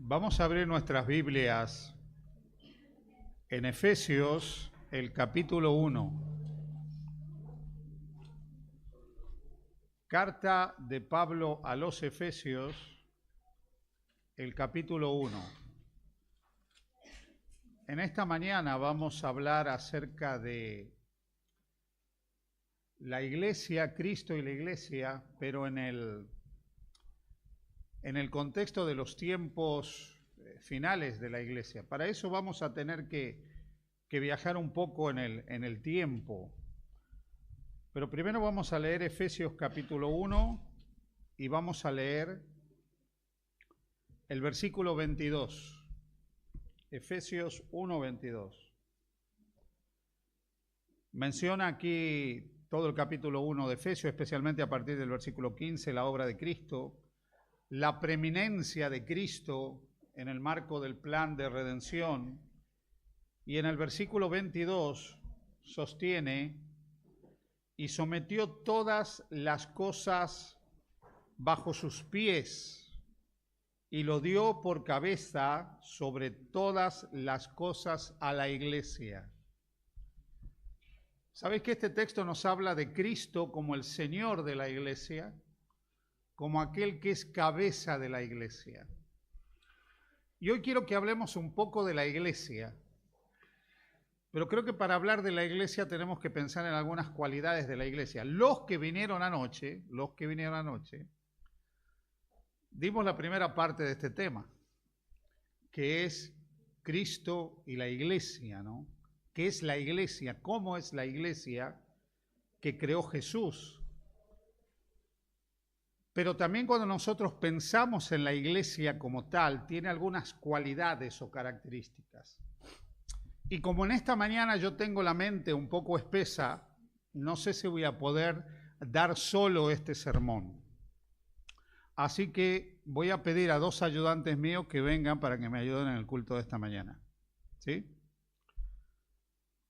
Vamos a abrir nuestras Biblias en Efesios, el capítulo 1. Carta de Pablo a los Efesios, el capítulo 1. En esta mañana vamos a hablar acerca de la iglesia, Cristo y la iglesia, pero en el contexto de los tiempos finales de la iglesia. Para eso vamos a tener que viajar un poco en el tiempo. Pero primero vamos a leer Efesios capítulo 1 y vamos a leer el versículo 22. Efesios 1, 22. Menciona aquí todo el capítulo 1 de Efesios, especialmente a partir del versículo 15, la obra de Cristo, la preeminencia de Cristo en el marco del plan de redención. Y en el versículo 22 sostiene: y sometió todas las cosas bajo sus pies, y lo dio por cabeza sobre todas las cosas a la iglesia. ¿Sabéis que este texto nos habla de Cristo como el Señor de la iglesia, como aquel que es cabeza de la iglesia? Y hoy quiero que hablemos un poco de la iglesia, pero creo que para hablar de la iglesia tenemos que pensar en algunas cualidades de la iglesia. Los que vinieron anoche, dimos la primera parte de este tema, que es Cristo y la iglesia, ¿no? ¿Qué es la iglesia? ¿Cómo es la iglesia que creó Jesús? Pero también cuando nosotros pensamos en la iglesia como tal, tiene algunas cualidades o características. Y como en esta mañana yo tengo la mente un poco espesa, no sé si voy a poder dar solo este sermón. Así que voy a pedir a dos ayudantes míos que vengan para que me ayuden en el culto de esta mañana. ¿Sí?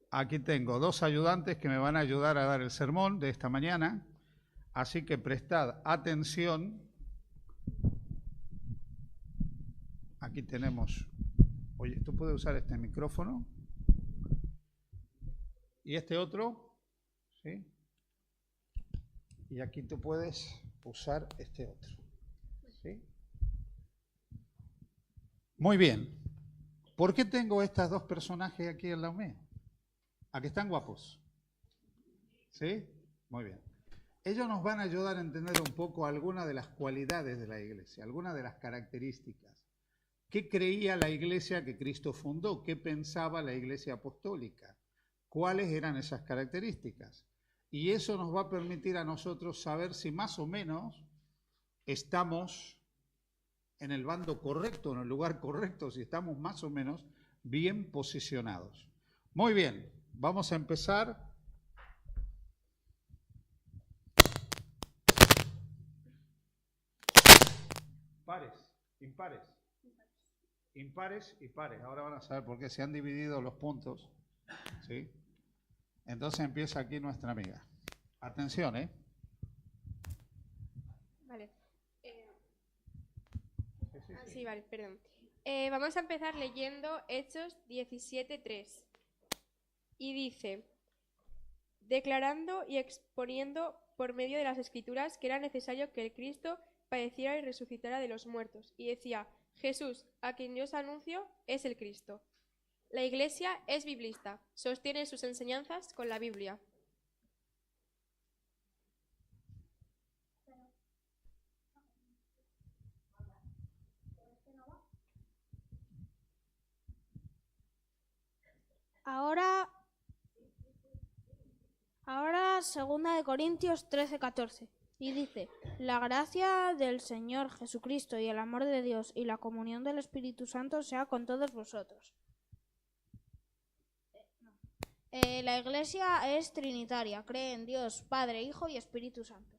Aquí tengo dos ayudantes que me van a ayudar a dar el sermón de esta mañana. Así que prestad atención. Aquí tenemos, oye, ¿tú puedes usar este micrófono? ¿Y este otro? ¿Sí? Y aquí tú puedes usar este otro. ¿Sí? Muy bien. ¿Por qué tengo estos dos personajes aquí al lado mío? ¿A que están guapos? ¿Sí? Muy bien. Ellos nos van a ayudar a entender un poco algunas de las cualidades de la iglesia, algunas de las características. ¿Qué creía la iglesia que Cristo fundó? ¿Qué pensaba la iglesia apostólica? ¿Cuáles eran esas características? Y eso nos va a permitir a nosotros saber si más o menos estamos en el bando correcto, en el lugar correcto, si estamos más o menos bien posicionados. Muy bien, vamos a empezar. Pares, impares. Impares y pares. Ahora van a saber por qué se han dividido los puntos. ¿Sí? Entonces empieza aquí nuestra amiga. Atención, ¿eh? Vale. Sí, vale, perdón. Vamos a empezar leyendo Hechos 17:3. Y dice: declarando y exponiendo por medio de las Escrituras que era necesario que el Cristo padeciera y resucitara de los muertos. Y decía: Jesús, a quien yo os anuncio, es el Cristo. La Iglesia es biblista, sostiene sus enseñanzas con la Biblia. Ahora 2 Corintios 13:14, y dice: la gracia del Señor Jesucristo y el amor de Dios y la comunión del Espíritu Santo sea con todos vosotros. La Iglesia es trinitaria, cree en Dios, Padre, Hijo y Espíritu Santo.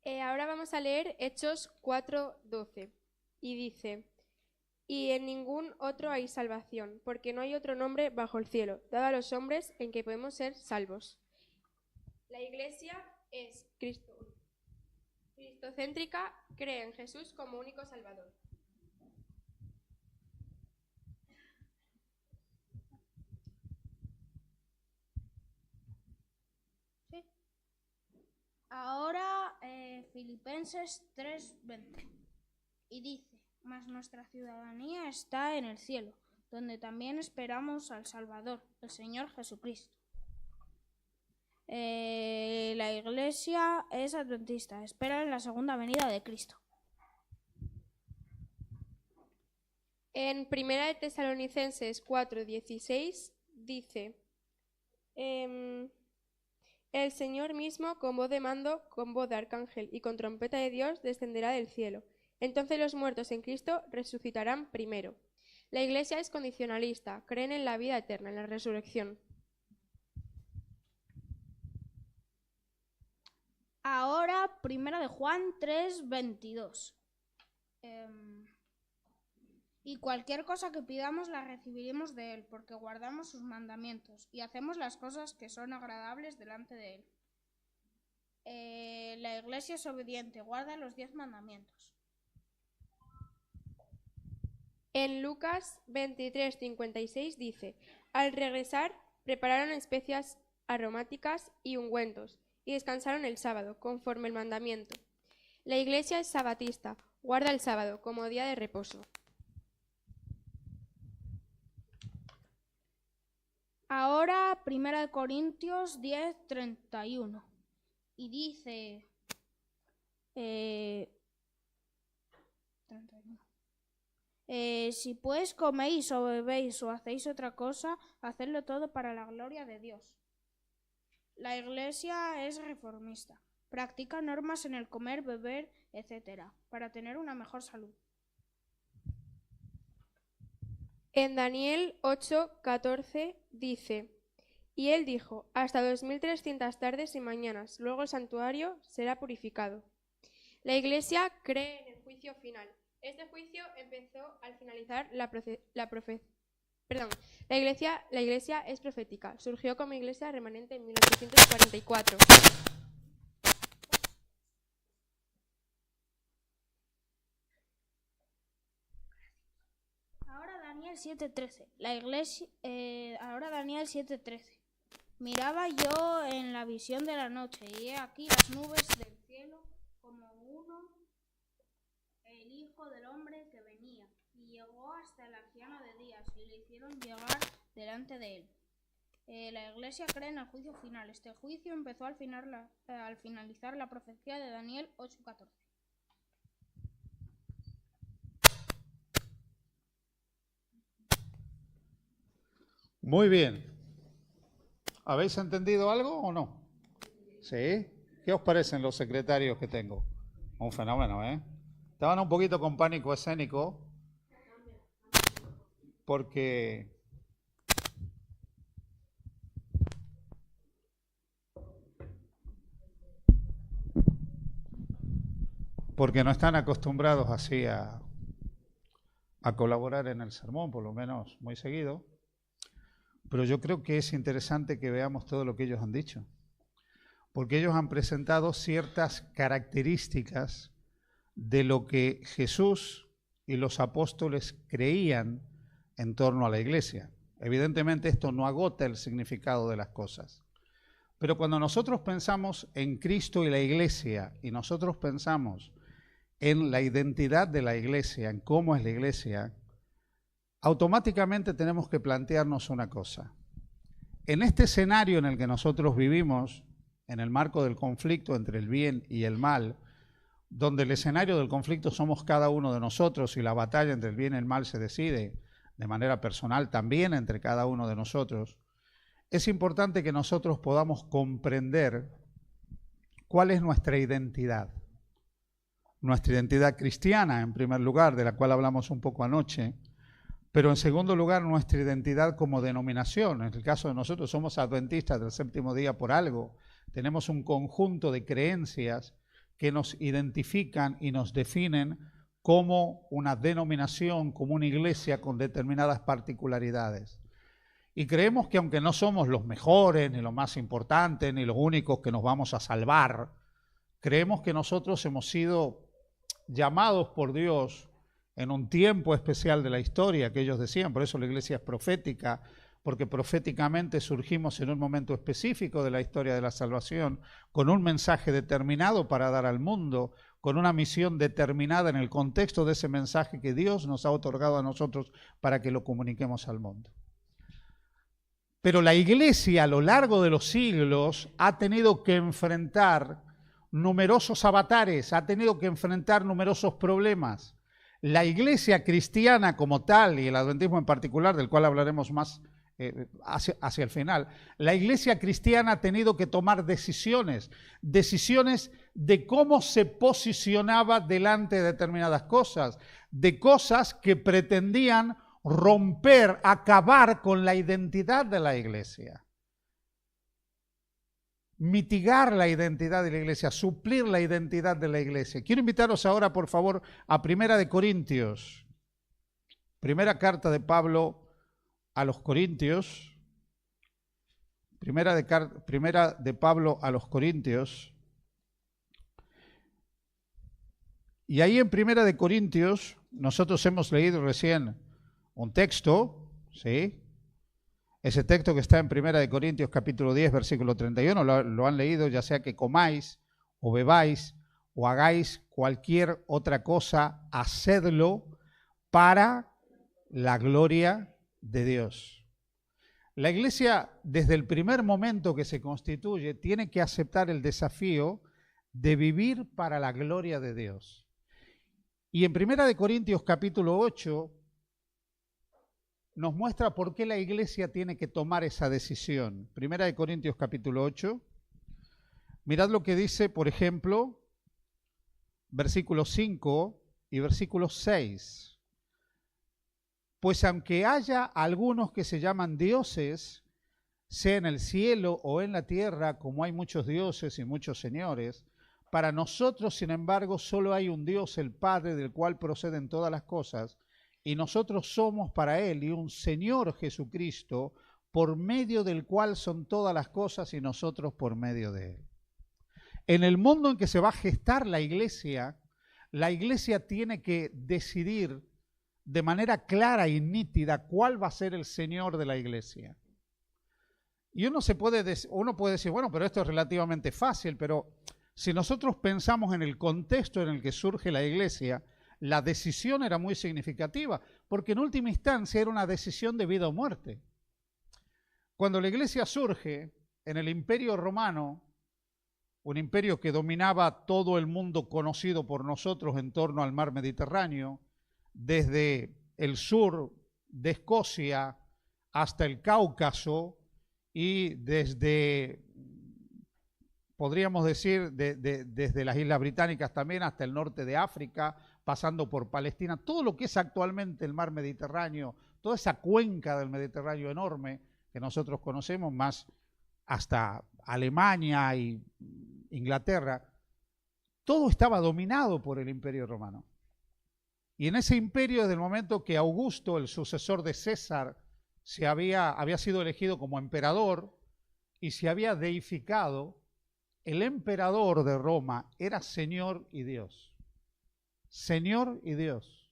Ahora vamos a leer Hechos 4:12 y dice: y en ningún otro hay salvación, porque no hay otro nombre bajo el cielo dado a los hombres en que podemos ser salvos. La Iglesia es Cristo. Cristocéntrica, cree en Jesús como único Salvador. Sí. Ahora Filipenses 3:20. Y dice, mas nuestra ciudadanía está en el cielo, donde también esperamos al Salvador, el Señor Jesucristo. La Iglesia es adventista, espera en la segunda venida de Cristo. En 1 de Tesalonicenses 4:16 dice, el Señor mismo con voz de mando, con voz de arcángel y con trompeta de Dios descenderá del cielo. Entonces los muertos en Cristo resucitarán primero. La Iglesia es condicionalista, creen en la vida eterna, en la resurrección. Ahora, 1 de Juan 3:22. Y cualquier cosa que pidamos la recibiremos de Él, porque guardamos sus mandamientos y hacemos las cosas que son agradables delante de Él. La Iglesia es obediente, guarda los 10 mandamientos. En Lucas 23:56 dice, al regresar prepararon especias aromáticas y ungüentos, y descansaron el sábado, conforme el mandamiento. La Iglesia es sabatista, guarda el sábado como día de reposo. Ahora, 1 de Corintios 10:31. Y dice... 31. Si pues coméis o bebéis o hacéis otra cosa, hacedlo todo para la gloria de Dios. La Iglesia es reformista. Practica normas en el comer, beber, etc., para tener una mejor salud. En Daniel 8:14 dice, y él dijo, hasta 2300 tardes y mañanas, luego el santuario será purificado. La Iglesia cree en el juicio final. Este juicio empezó al finalizar la Iglesia es profética. Surgió como Iglesia remanente en 1844. Ahora Daniel 7:13. Ahora Daniel 7:13. Miraba yo en la visión de la noche, y he aquí las nubes del cielo como uno, el Hijo del Hombre que venía, y llegó hasta el anciano de días, y le hicieron llegar delante de él. La Iglesia cree en el juicio final. Este juicio empezó al finalizar la profecía de Daniel 8:14. Muy bien. ¿Habéis entendido algo o no? ¿Sí? ¿Qué os parecen los secretarios que tengo? Un fenómeno, ¿eh? Estaban un poquito con pánico escénico porque no están acostumbrados así a colaborar en el sermón, por lo menos muy seguido. Pero yo creo que es interesante que veamos todo lo que ellos han dicho, porque ellos han presentado ciertas características de lo que Jesús y los apóstoles creían en torno a la Iglesia. Evidentemente esto no agota el significado de las cosas, pero cuando nosotros pensamos en Cristo y la Iglesia, y nosotros pensamos en la identidad de la Iglesia, en cómo es la Iglesia, automáticamente tenemos que plantearnos una cosa. En este escenario en el que nosotros vivimos, en el marco del conflicto entre el bien y el mal, donde el escenario del conflicto somos cada uno de nosotros y la batalla entre el bien y el mal se decide de manera personal también entre cada uno de nosotros, es importante que nosotros podamos comprender cuál es nuestra identidad. Nuestra identidad cristiana, en primer lugar, de la cual hablamos un poco anoche, pero en segundo lugar nuestra identidad como denominación. En el caso de nosotros somos adventistas del séptimo día por algo. Tenemos un conjunto de creencias que nos identifican y nos definen como una denominación, como una iglesia con determinadas particularidades. Y creemos que aunque no somos los mejores, ni los más importantes, ni los únicos que nos vamos a salvar, Creemos que nosotros hemos sido llamados por Dios en un tiempo especial de la historia, que ellos decían, por eso la iglesia es profética, porque proféticamente surgimos en un momento específico de la historia de la salvación, con un mensaje determinado para dar al mundo, con una misión determinada en el contexto de ese mensaje que Dios nos ha otorgado a nosotros para que lo comuniquemos al mundo. Pero la iglesia a lo largo de los siglos ha tenido que enfrentar numerosos avatares, ha tenido que enfrentar numerosos problemas. La iglesia cristiana como tal, y el adventismo en particular, del cual hablaremos más hacia el final, la iglesia cristiana ha tenido que tomar decisiones de cómo se posicionaba delante de determinadas cosas, de cosas que pretendían romper, acabar con la identidad de la iglesia, mitigar la identidad de la iglesia, suplir la identidad de la iglesia. Quiero invitaros ahora, por favor, a Primera de Corintios, primera carta de Pablo a los Corintios, primera de Pablo a los Corintios, y ahí en Primera de Corintios nosotros hemos leído recién un texto, ¿sí? Ese texto que está en Primera de Corintios capítulo 10, versículo 31, lo han leído, ya sea que comáis o bebáis o hagáis cualquier otra cosa, hacedlo para la gloria de Dios. La iglesia, desde el primer momento que se constituye, tiene que aceptar el desafío de vivir para la gloria de Dios. Y en Primera de Corintios capítulo 8 nos muestra por qué la iglesia tiene que tomar esa decisión. Primera de Corintios capítulo 8. Mirad lo que dice, por ejemplo, versículo 5 y versículo 6. Pues aunque haya algunos que se llaman dioses, sea en el cielo o en la tierra, como hay muchos dioses y muchos señores, para nosotros, sin embargo, solo hay un Dios, el Padre, del cual proceden todas las cosas, y nosotros somos para Él, y un Señor Jesucristo, por medio del cual son todas las cosas y nosotros por medio de Él. En el mundo en que se va a gestar la iglesia tiene que decidir de manera clara y nítida cuál va a ser el Señor de la iglesia. Y uno puede decir, bueno, pero esto es relativamente fácil, pero si nosotros pensamos en el contexto en el que surge la iglesia, la decisión era muy significativa, porque en última instancia era una decisión de vida o muerte. Cuando la iglesia surge en el Imperio Romano, un imperio que dominaba todo el mundo conocido por nosotros en torno al mar Mediterráneo, desde el sur de Escocia hasta el Cáucaso y desde, podríamos decir, desde las Islas Británicas también hasta el norte de África, pasando por Palestina, todo lo que es actualmente el mar Mediterráneo, toda esa cuenca del Mediterráneo enorme que nosotros conocemos, más hasta Alemania y Inglaterra, todo estaba dominado por el Imperio Romano. Y en ese imperio, desde el momento que Augusto, el sucesor de César, había sido elegido como emperador y se había deificado, el emperador de Roma era Señor y Dios. Señor y Dios.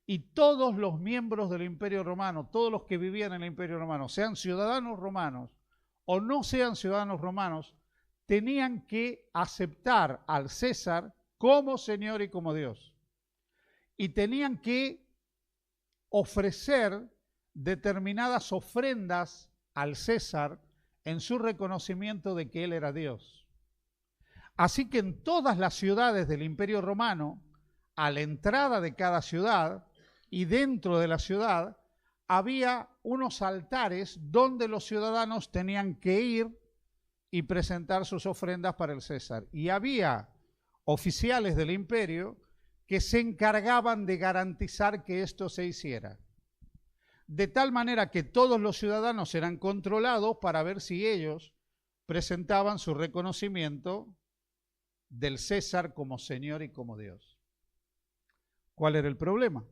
Y todos los miembros del Imperio Romano, todos los que vivían en el Imperio Romano, sean ciudadanos romanos o no sean ciudadanos romanos, tenían que aceptar al César como Señor y como Dios. Y tenían que ofrecer determinadas ofrendas al César en su reconocimiento de que él era Dios. Así que en todas las ciudades del Imperio Romano, a la entrada de cada ciudad y dentro de la ciudad, había unos altares donde los ciudadanos tenían que ir y presentar sus ofrendas para el César. Y había oficiales del imperio que se encargaban de garantizar que esto se hiciera. De tal manera que todos los ciudadanos eran controlados para ver si ellos presentaban su reconocimiento del César como Señor y como Dios. ¿Cuál era el problema?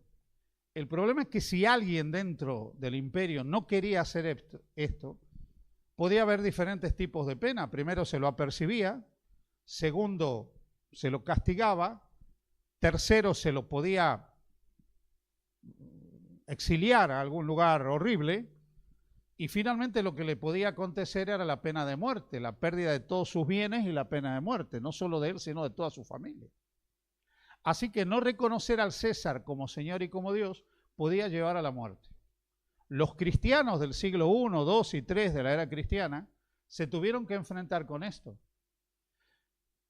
El problema es que si alguien dentro del imperio no quería hacer esto, podía haber diferentes tipos de pena. Primero, se lo apercibía. Segundo, se lo castigaba, tercero se lo podía exiliar a algún lugar horrible, y finalmente lo que le podía acontecer era la pena de muerte, la pérdida de todos sus bienes y la pena de muerte, no solo de él, sino de toda su familia. Así que no reconocer al César como Señor y como Dios podía llevar a la muerte. Los cristianos del siglo I, II y III de la era cristiana se tuvieron que enfrentar con esto.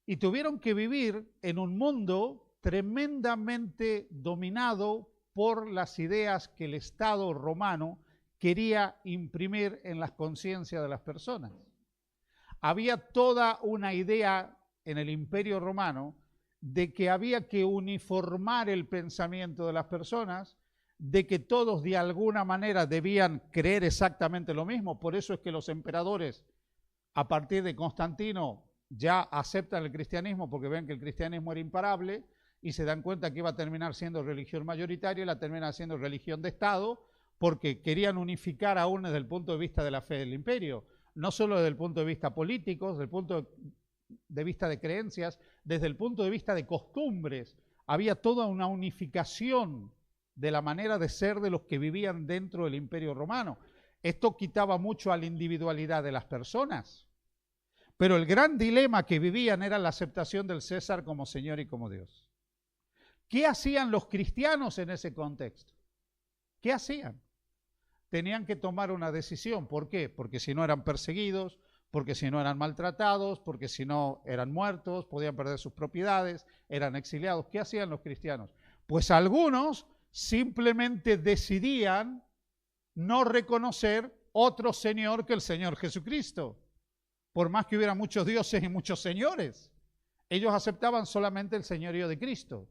Y tuvieron que vivir en un mundo tremendamente dominado por las ideas que el Estado romano quería imprimir en las conciencias de las personas. Había toda una idea en el Imperio Romano de que había que uniformar el pensamiento de las personas, de que todos de alguna manera debían creer exactamente lo mismo. Por eso es que los emperadores, a partir de Constantino, ya aceptan el cristianismo porque ven que el cristianismo era imparable y se dan cuenta que iba a terminar siendo religión mayoritaria y la termina siendo religión de Estado, porque querían unificar aún desde el punto de vista de la fe del imperio, no solo desde el punto de vista político, desde el punto de vista de creencias, desde el punto de vista de costumbres. Había toda una unificación de la manera de ser de los que vivían dentro del imperio romano. Esto quitaba mucho a la individualidad de las personas, pero el gran dilema que vivían era la aceptación del César como Señor y como Dios. ¿Qué hacían los cristianos en ese contexto? ¿Qué hacían? Tenían que tomar una decisión. ¿Por qué? Porque si no eran perseguidos, porque si no eran maltratados, porque si no eran muertos, podían perder sus propiedades, eran exiliados. ¿Qué hacían los cristianos? Pues algunos simplemente decidían no reconocer otro Señor que el Señor Jesucristo, por más que hubiera muchos dioses y muchos señores. Ellos aceptaban solamente el señorío de Cristo.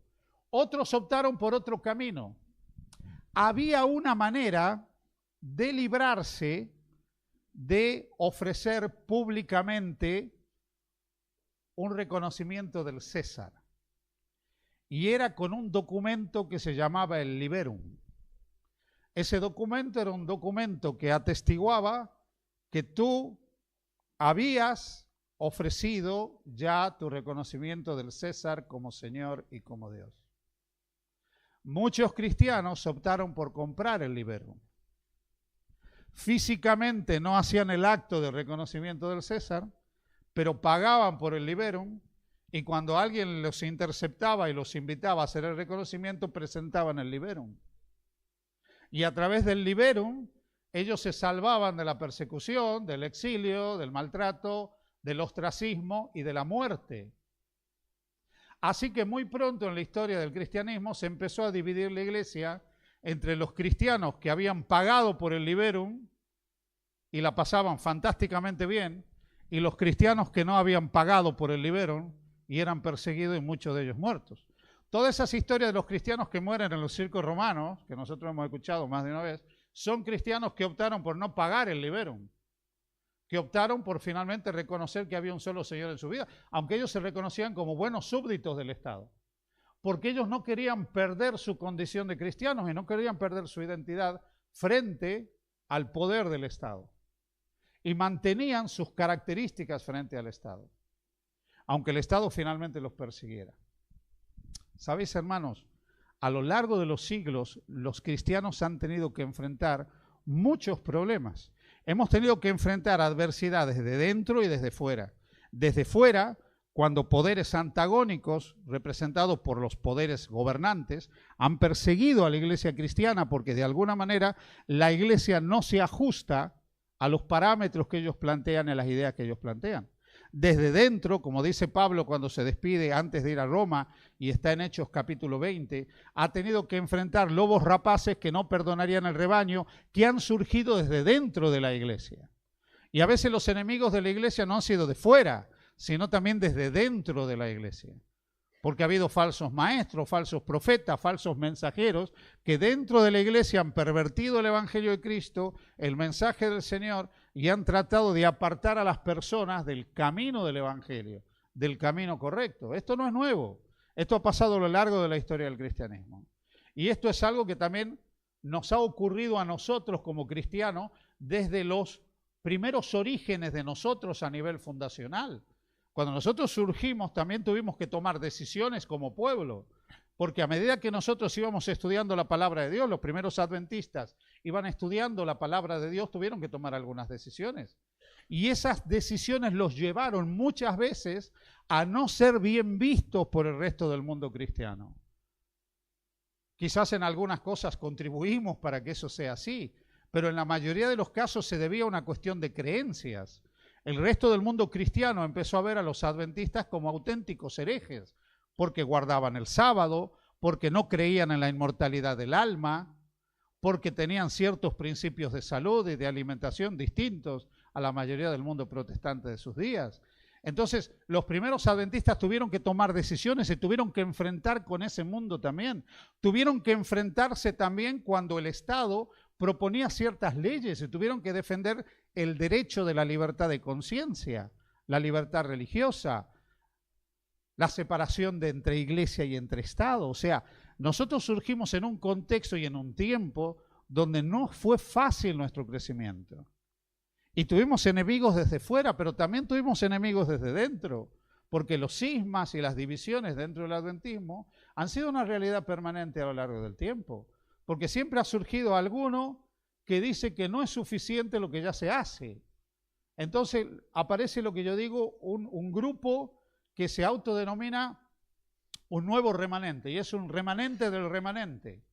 Otros optaron por otro camino. Había una manera de librarse de ofrecer públicamente un reconocimiento del César. Y era con un documento que se llamaba el Liberum. Ese documento era un documento que atestiguaba que tú habías ofrecido ya tu reconocimiento del César como Señor y como Dios. Muchos cristianos optaron por comprar el Liberum. Físicamente no hacían el acto de reconocimiento del César, pero pagaban por el Liberum, y cuando alguien los interceptaba y los invitaba a hacer el reconocimiento, presentaban el Liberum. Y a través del Liberum, ellos se salvaban de la persecución, del exilio, del maltrato, del ostracismo y de la muerte. Así que muy pronto en la historia del cristianismo se empezó a dividir la iglesia entre los cristianos que habían pagado por el Liberum y la pasaban fantásticamente bien, y los cristianos que no habían pagado por el Liberum y eran perseguidos y muchos de ellos muertos. Todas esas historias de los cristianos que mueren en los circos romanos, que nosotros hemos escuchado más de una vez, son cristianos que optaron por no pagar el Liberum, que optaron por finalmente reconocer que había un solo Señor en su vida, aunque ellos se reconocían como buenos súbditos del Estado, porque ellos no querían perder su condición de cristianos y no querían perder su identidad frente al poder del Estado, y mantenían sus características frente al Estado, aunque el Estado finalmente los persiguiera. ¿Sabéis, hermanos? A lo largo de los siglos, los cristianos han tenido que enfrentar muchos problemas. Hemos tenido que enfrentar adversidades de dentro y desde fuera. Desde fuera, cuando poderes antagónicos, representados por los poderes gobernantes, han perseguido a la iglesia cristiana porque de alguna manera la iglesia no se ajusta a los parámetros que ellos plantean, a las ideas que ellos plantean. Desde dentro, como dice Pablo cuando se despide antes de ir a Roma, y está en Hechos capítulo 20, ha tenido que enfrentar lobos rapaces que no perdonarían el rebaño, que han surgido desde dentro de la iglesia. Y a veces los enemigos de la iglesia no han sido de fuera, sino también desde dentro de la iglesia. Porque ha habido falsos maestros, falsos profetas, falsos mensajeros, que dentro de la iglesia han pervertido el evangelio de Cristo, el mensaje del Señor, y han tratado de apartar a las personas del camino del evangelio, del camino correcto. Esto no es nuevo. Esto ha pasado a lo largo de la historia del cristianismo. Y esto es algo que también nos ha ocurrido a nosotros como cristianos desde los primeros orígenes de nosotros a nivel fundacional. Cuando nosotros surgimos también tuvimos que tomar decisiones como pueblo, porque a medida que nosotros íbamos estudiando la palabra de Dios, los primeros adventistas iban estudiando la palabra de Dios, tuvieron que tomar algunas decisiones. Y esas decisiones los llevaron muchas veces a no ser bien vistos por el resto del mundo cristiano. Quizás en algunas cosas contribuimos para que eso sea así, pero en la mayoría de los casos se debía a una cuestión de creencias. El resto del mundo cristiano empezó a ver a los adventistas como auténticos herejes, porque guardaban el sábado, porque no creían en la inmortalidad del alma, porque tenían ciertos principios de salud y de alimentación distintos a la mayoría del mundo protestante de sus días. Entonces, los primeros adventistas tuvieron que tomar decisiones, se tuvieron que enfrentar con ese mundo también. Tuvieron que enfrentarse también cuando el Estado proponía ciertas leyes, se tuvieron que defender el derecho de la libertad de conciencia, la libertad religiosa, la separación de entre iglesia y entre Estado. O sea, nosotros surgimos en un contexto y en un tiempo donde no fue fácil nuestro crecimiento. Y tuvimos enemigos desde fuera, pero también tuvimos enemigos desde dentro, porque los cismas y las divisiones dentro del adventismo han sido una realidad permanente a lo largo del tiempo, porque siempre ha surgido alguno que dice que no es suficiente lo que ya se hace. Entonces aparece lo que yo digo, un grupo que se autodenomina un nuevo remanente, y es un remanente del remanente.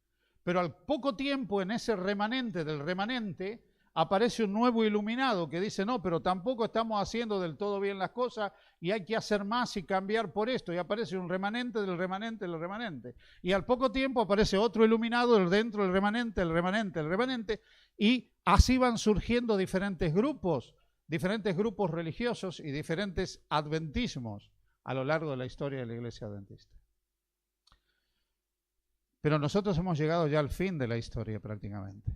Pero al poco tiempo en ese remanente del remanente aparece un nuevo iluminado que dice, no, pero tampoco estamos haciendo del todo bien las cosas y hay que hacer más y cambiar por esto. Y aparece un remanente del remanente del remanente. Y al poco tiempo aparece otro iluminado dentro del remanente, el remanente, el remanente. Y así van surgiendo diferentes grupos religiosos y diferentes adventismos a lo largo de la historia de la Iglesia Adventista. Pero nosotros hemos llegado ya al fin de la historia prácticamente.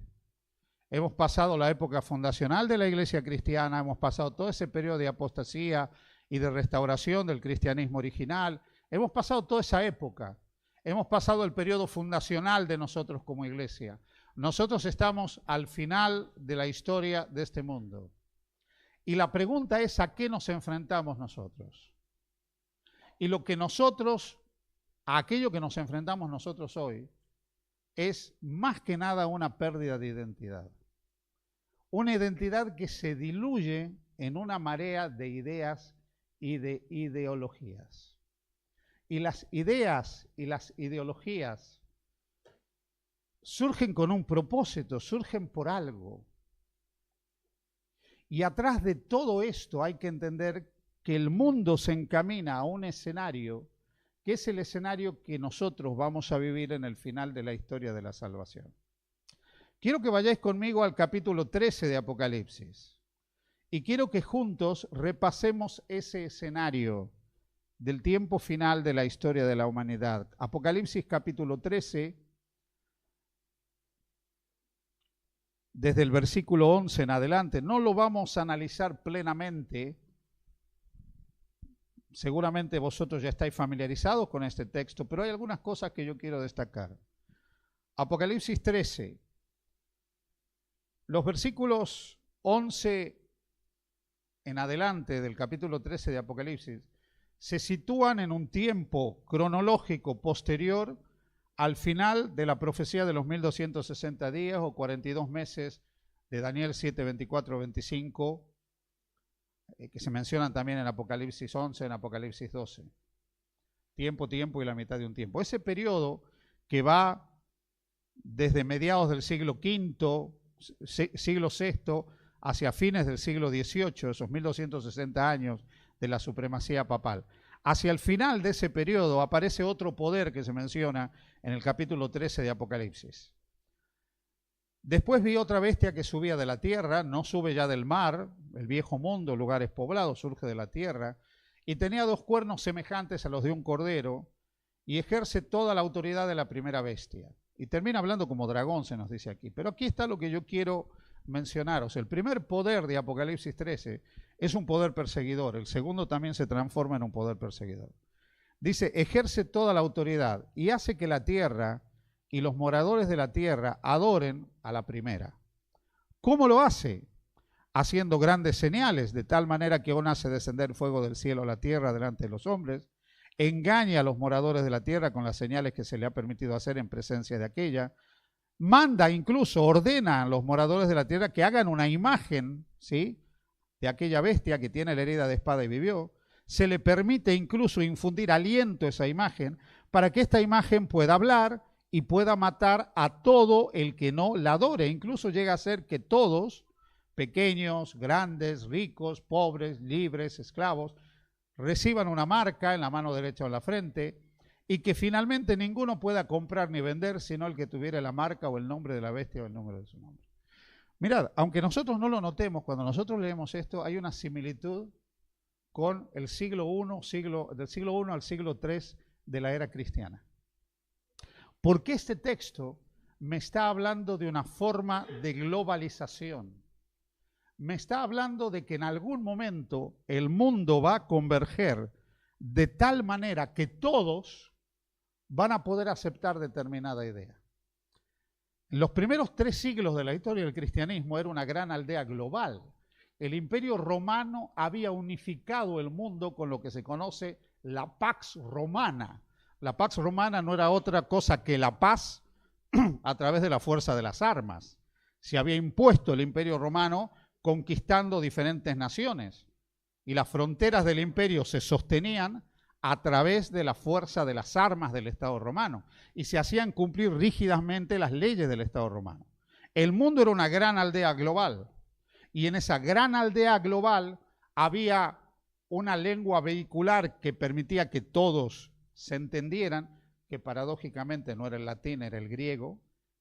Hemos pasado la época fundacional de la Iglesia cristiana, hemos pasado todo ese periodo de apostasía y de restauración del cristianismo original, hemos pasado toda esa época, hemos pasado el periodo fundacional de nosotros como iglesia. Nosotros estamos al final de la historia de este mundo. Y la pregunta es, ¿a qué nos enfrentamos nosotros? Y a aquello que nos enfrentamos nosotros hoy, es más que nada una pérdida de identidad. Una identidad que se diluye en una marea de ideas y de ideologías. Y las ideas y las ideologías surgen con un propósito, surgen por algo. Y atrás de todo esto hay que entender que el mundo se encamina a un escenario que es el escenario que nosotros vamos a vivir en el final de la historia de la salvación. Quiero que vayáis conmigo al capítulo 13 de Apocalipsis y quiero que juntos repasemos ese escenario del tiempo final de la historia de la humanidad. Apocalipsis capítulo 13, desde el versículo 11 en adelante. No lo vamos a analizar plenamente. Seguramente vosotros ya estáis familiarizados con este texto, pero hay algunas cosas que yo quiero destacar. Apocalipsis 13, los versículos 11 en adelante del capítulo 13 de Apocalipsis se sitúan en un tiempo cronológico posterior al final de la profecía de los 1260 días o 42 meses de Daniel 7, 24, 25, que se mencionan también en Apocalipsis 11, en Apocalipsis 12. Tiempo y la mitad de un tiempo. Ese periodo que va desde mediados del siglo V, siglo VI, hacia fines del siglo XVIII, esos 1260 años de la supremacía papal. Hacia el final de ese periodo aparece otro poder que se menciona en el capítulo 13 de Apocalipsis. Después vi otra bestia que subía de la tierra, no sube ya del mar, el viejo mundo, lugares poblados, surge de la tierra, y tenía 2 cuernos semejantes a los de un cordero, y ejerce toda la autoridad de la primera bestia. Y termina hablando como dragón, se nos dice aquí. Pero aquí está lo que yo quiero mencionaros. El primer poder de Apocalipsis 13 es un poder perseguidor, el segundo también se transforma en un poder perseguidor. Dice, ejerce toda la autoridad y hace que la tierra y los moradores de la tierra adoren a la primera. ¿Cómo lo hace? haciendo grandes señales, de tal manera que aún hace descender fuego del cielo a la tierra delante de los hombres, engaña a los moradores de la tierra con las señales que se le ha permitido hacer en presencia de aquella, manda, incluso ordena a los moradores de la tierra que hagan una imagen, ¿sí?, de aquella bestia que tiene la herida de espada y vivió. Se le permite incluso infundir aliento a esa imagen para que esta imagen pueda hablar y pueda matar a todo el que no la adore. Incluso llega a ser que todos, pequeños, grandes, ricos, pobres, libres, esclavos, reciban una marca en la mano derecha o en la frente, y que finalmente ninguno pueda comprar ni vender sino el que tuviera la marca o el nombre de la bestia o el número de su nombre. Mirad, aunque nosotros no lo notemos, cuando nosotros leemos esto, hay una similitud con el siglo I, del siglo I al siglo III de la era cristiana. Porque este texto me está hablando de una forma de globalización. Me está hablando de que en algún momento el mundo va a converger de tal manera que todos van a poder aceptar determinada idea. En los primeros 3 siglos de la historia del cristianismo era una gran aldea global. El Imperio Romano había unificado el mundo con lo que se conoce la Pax Romana. La Pax Romana no era otra cosa que la paz a través de la fuerza de las armas. Se había impuesto el Imperio Romano conquistando diferentes naciones y las fronteras del imperio se sostenían a través de la fuerza de las armas del Estado romano y se hacían cumplir rígidamente las leyes del Estado romano. El mundo era una gran aldea global y en esa gran aldea global había una lengua vehicular que permitía que todos se entendieran, que paradójicamente no era el latín, era el griego.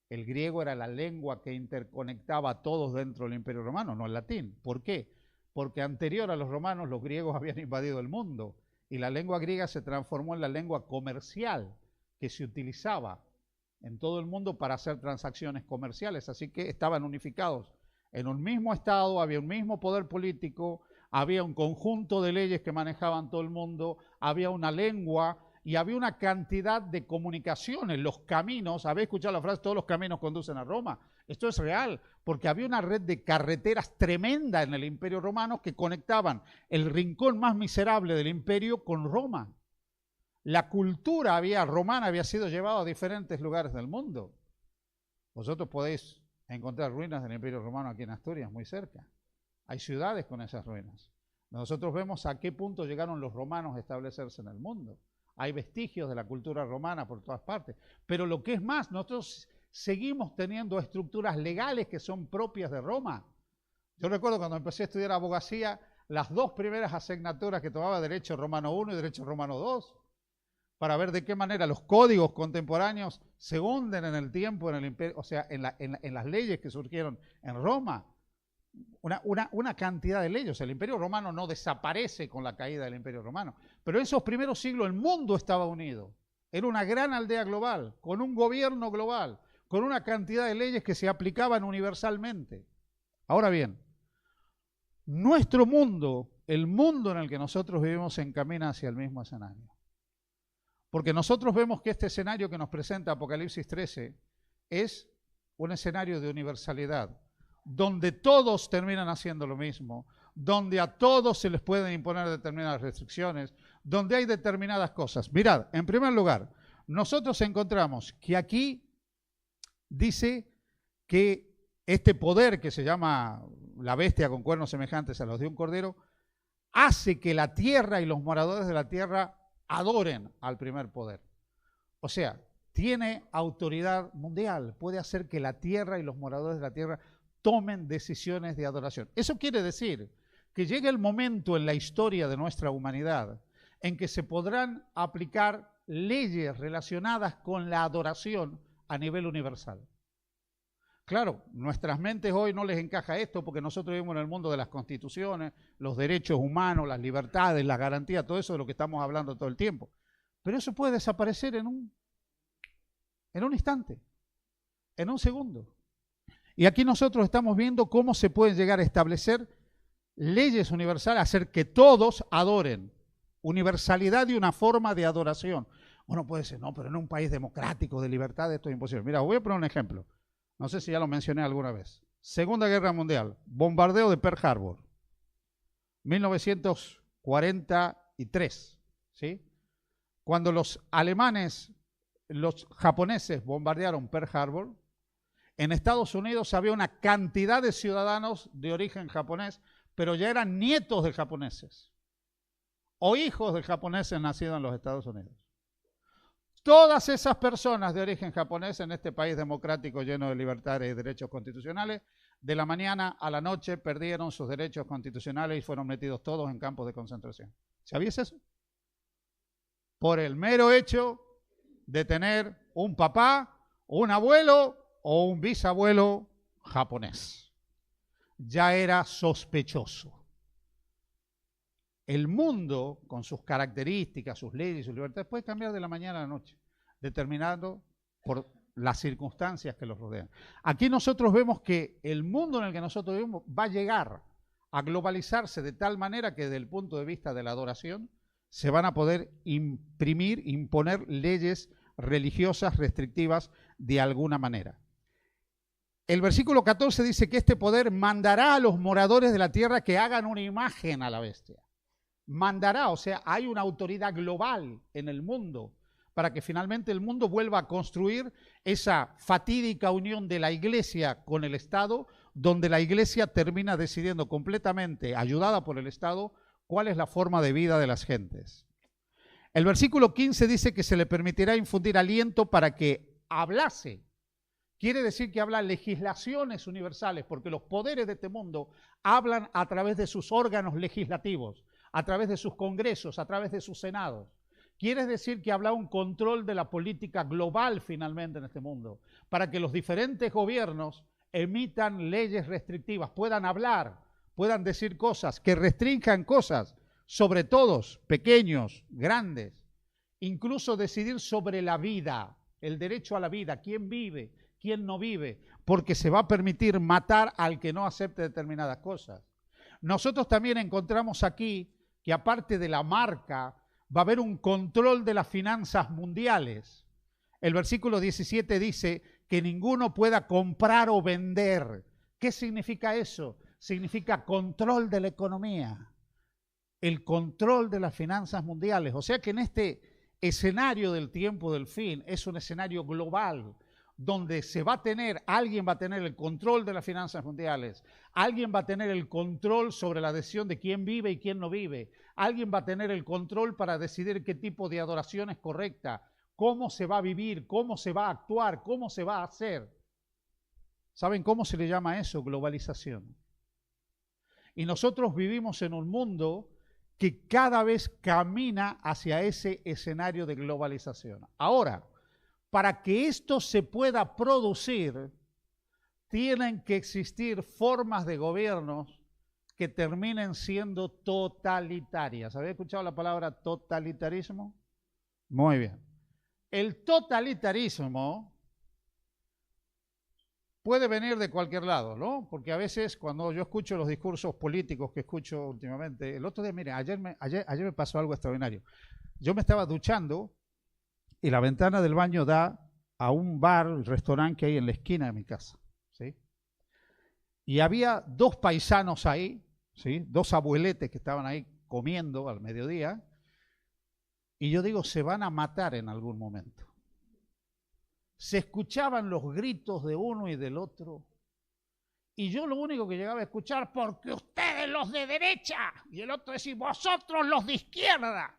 El griego era la lengua que interconectaba a todos dentro del Imperio Romano, no el latín. ¿Por qué? Porque anterior a los romanos los griegos habían invadido el mundo y la lengua griega se transformó en la lengua comercial que se utilizaba en todo el mundo para hacer transacciones comerciales, así que estaban unificados en un mismo estado, había un mismo poder político, había un conjunto de leyes que manejaban todo el mundo, había una lengua y había una cantidad de comunicaciones, los caminos. ¿Habéis escuchado la frase, todos los caminos conducen a Roma? Esto es real, porque había una red de carreteras tremenda en el Imperio Romano que conectaban el rincón más miserable del imperio con Roma. La cultura romana había sido llevada a diferentes lugares del mundo. Vosotros podéis encontrar ruinas del Imperio Romano aquí en Asturias, muy cerca. Hay ciudades con esas ruinas. Nosotros vemos a qué punto llegaron los romanos a establecerse en el mundo. Hay vestigios de la cultura romana por todas partes. Pero lo que es más, nosotros seguimos teniendo estructuras legales que son propias de Roma. Yo recuerdo cuando empecé a estudiar abogacía, las 2 primeras asignaturas que tomaba Derecho Romano I y Derecho Romano II, para ver de qué manera los códigos contemporáneos se hunden en el tiempo, en el imperio, o sea, en las leyes que surgieron en Roma. Una cantidad de leyes. El Imperio Romano no desaparece con la caída del Imperio Romano, pero en esos primeros siglos el mundo estaba unido. Era una gran aldea global, con un gobierno global, con una cantidad de leyes que se aplicaban universalmente. Ahora bien, nuestro mundo, el mundo en el que nosotros vivimos, se encamina hacia el mismo escenario. Porque nosotros vemos que este escenario que nos presenta Apocalipsis 13 es un escenario de universalidad, donde todos terminan haciendo lo mismo, donde a todos se les pueden imponer determinadas restricciones, donde hay determinadas cosas. Mirad, en primer lugar, nosotros encontramos que aquí dice que este poder que se llama la bestia con cuernos semejantes a los de un cordero, hace que la tierra y los moradores de la tierra adoren al primer poder. O sea, tiene autoridad mundial, puede hacer que la tierra y los moradores de la tierra tomen decisiones de adoración. Eso quiere decir que llegue el momento en la historia de nuestra humanidad en que se podrán aplicar leyes relacionadas con la adoración a nivel universal. Claro, nuestras mentes hoy no les encaja esto porque nosotros vivimos en el mundo de las constituciones, los derechos humanos, las libertades, las garantías, todo eso de lo que estamos hablando todo el tiempo. Pero eso puede desaparecer en un instante, en un segundo. Y aquí nosotros estamos viendo cómo se pueden llegar a establecer leyes universales, hacer que todos adoren. Universalidad de una forma de adoración. Bueno, puede ser, no, pero en un país democrático, de libertad, esto es imposible. Mira, voy a poner un ejemplo. No sé si ya lo mencioné alguna vez. Segunda Guerra Mundial, bombardeo de Pearl Harbor, 1943, ¿sí? Cuando los japoneses bombardearon Pearl Harbor, en Estados Unidos había una cantidad de ciudadanos de origen japonés, pero ya eran nietos de japoneses o hijos de japoneses nacidos en los Estados Unidos. Todas esas personas de origen japonés en este país democrático lleno de libertades y derechos constitucionales, de la mañana a la noche perdieron sus derechos constitucionales y fueron metidos todos en campos de concentración. ¿Sabías eso? Por el mero hecho de tener un papá, un abuelo o un bisabuelo japonés. Ya era sospechoso. El mundo, con sus características, sus leyes, sus libertades, puede cambiar de la mañana a la noche, determinado por las circunstancias que los rodean. Aquí nosotros vemos que el mundo en el que nosotros vivimos va a llegar a globalizarse de tal manera que desde el punto de vista de la adoración se van a poder imponer leyes religiosas restrictivas de alguna manera. El versículo 14 dice que este poder mandará a los moradores de la tierra que hagan una imagen a la bestia. Mandará, o sea, hay una autoridad global en el mundo para que finalmente el mundo vuelva a construir esa fatídica unión de la Iglesia con el Estado, donde la Iglesia termina decidiendo completamente, ayudada por el Estado, cuál es la forma de vida de las gentes. El versículo 15 dice que se le permitirá infundir aliento para que hablase. Quiere decir que habla legislaciones universales, porque los poderes de este mundo hablan a través de sus órganos legislativos, a través de sus congresos, a través de sus senados. Quiere decir que habla un control de la política global finalmente en este mundo, para que los diferentes gobiernos emitan leyes restrictivas, puedan hablar, puedan decir cosas, que restrinjan cosas sobre todos, pequeños, grandes, incluso decidir sobre la vida, el derecho a la vida, quién vive, quién no vive, porque se va a permitir matar al que no acepte determinadas cosas. Nosotros también encontramos aquí que aparte de la marca, va a haber un control de las finanzas mundiales. El versículo 17 dice que ninguno pueda comprar o vender. ¿Qué significa eso? Significa control de la economía, el control de las finanzas mundiales. O sea que en este escenario del tiempo del fin es un escenario global, donde alguien va a tener el control de las finanzas mundiales, alguien va a tener el control sobre la decisión de quién vive y quién no vive, alguien va a tener el control para decidir qué tipo de adoración es correcta, cómo se va a vivir, cómo se va a actuar, cómo se va a hacer. ¿Saben cómo se le llama eso? Globalización. Y nosotros vivimos en un mundo que cada vez camina hacia ese escenario de globalización. Ahora, para que esto se pueda producir, tienen que existir formas de gobiernos que terminen siendo totalitarias. ¿Había escuchado la palabra totalitarismo? Muy bien. El totalitarismo puede venir de cualquier lado, ¿no? Porque a veces cuando yo escucho los discursos políticos que escucho últimamente, el otro día, mire, ayer me pasó algo extraordinario. Yo me estaba duchando y la ventana del baño da a un bar, restaurante que hay en la esquina de mi casa, ¿sí? Y había dos paisanos ahí, ¿sí? Dos abueletes que estaban ahí comiendo al mediodía, y yo digo, se van a matar en algún momento. Se escuchaban los gritos de uno y del otro, y yo lo único que llegaba a escuchar, porque ustedes los de derecha, y el otro decía, vosotros los de izquierda.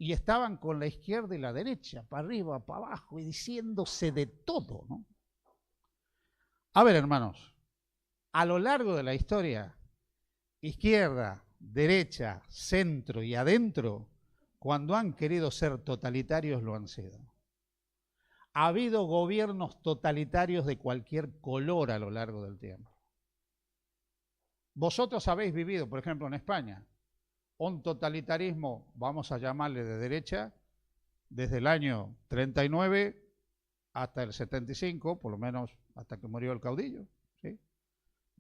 Y estaban con la izquierda y la derecha, para arriba, para abajo, y diciéndose de todo, ¿no? A ver, hermanos, a lo largo de la historia, izquierda, derecha, centro y adentro, cuando han querido ser totalitarios, lo han sido. Ha habido gobiernos totalitarios de cualquier color a lo largo del tiempo. Vosotros habéis vivido, por ejemplo, en España, un totalitarismo, vamos a llamarle de derecha, desde el año 39 hasta el 75, por lo menos hasta que murió el caudillo, ¿sí?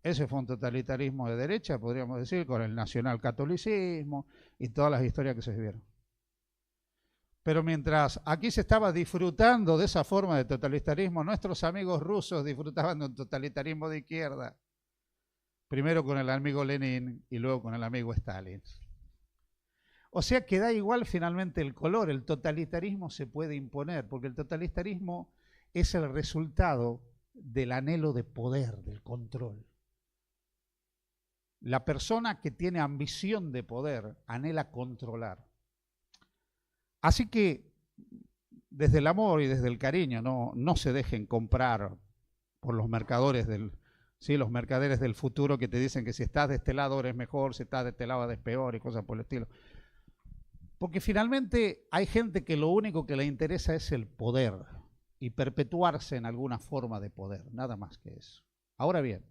Ese fue un totalitarismo de derecha, podríamos decir, con el nacionalcatolicismo y todas las historias que se vivieron. Pero mientras aquí se estaba disfrutando de esa forma de totalitarismo, nuestros amigos rusos disfrutaban de un totalitarismo de izquierda. primero con el amigo Lenin y luego con el amigo Stalin. O sea que da igual finalmente el color, el totalitarismo se puede imponer, porque el totalitarismo es el resultado del anhelo de poder, del control. La persona que tiene ambición de poder anhela controlar. Así que desde el amor y desde el cariño no se dejen comprar por los mercaderes los mercaderes del futuro que te dicen que si estás de este lado eres mejor, si estás de este lado eres peor y cosas por el estilo. Porque finalmente hay gente que lo único que le interesa es el poder y perpetuarse en alguna forma de poder, nada más que eso. Ahora bien,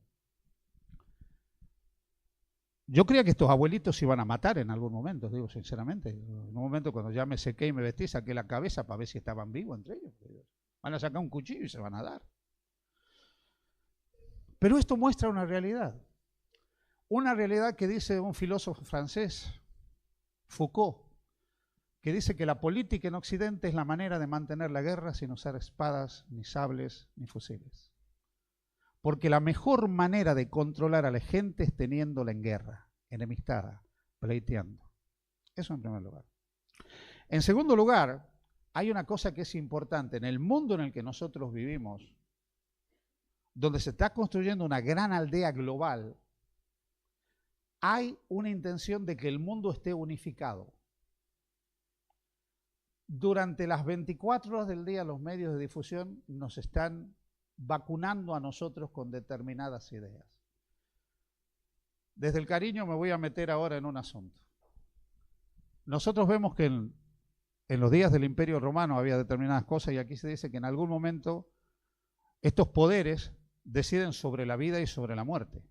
yo creía que estos abuelitos se iban a matar en algún momento, digo sinceramente. En un momento cuando ya me sequé y me vestí, saqué la cabeza para ver si estaban vivos entre ellos. Van a sacar un cuchillo y se van a dar. Pero esto muestra una realidad que dice un filósofo francés, Foucault, que dice que la política en Occidente es la manera de mantener la guerra sin usar espadas, ni sables, ni fusiles. Porque la mejor manera de controlar a la gente es teniéndola en guerra, enemistada, pleiteando. Eso en primer lugar. En segundo lugar, hay una cosa que es importante. En el mundo en el que nosotros vivimos, donde se está construyendo una gran aldea global, hay una intención de que el mundo esté unificado. Durante las 24 horas del día los medios de difusión nos están vacunando a nosotros con determinadas ideas. Desde el cariño me voy a meter ahora en un asunto. Nosotros vemos que en los días del Imperio Romano había determinadas cosas y aquí se dice que en algún momento estos poderes deciden sobre la vida y sobre la muerte.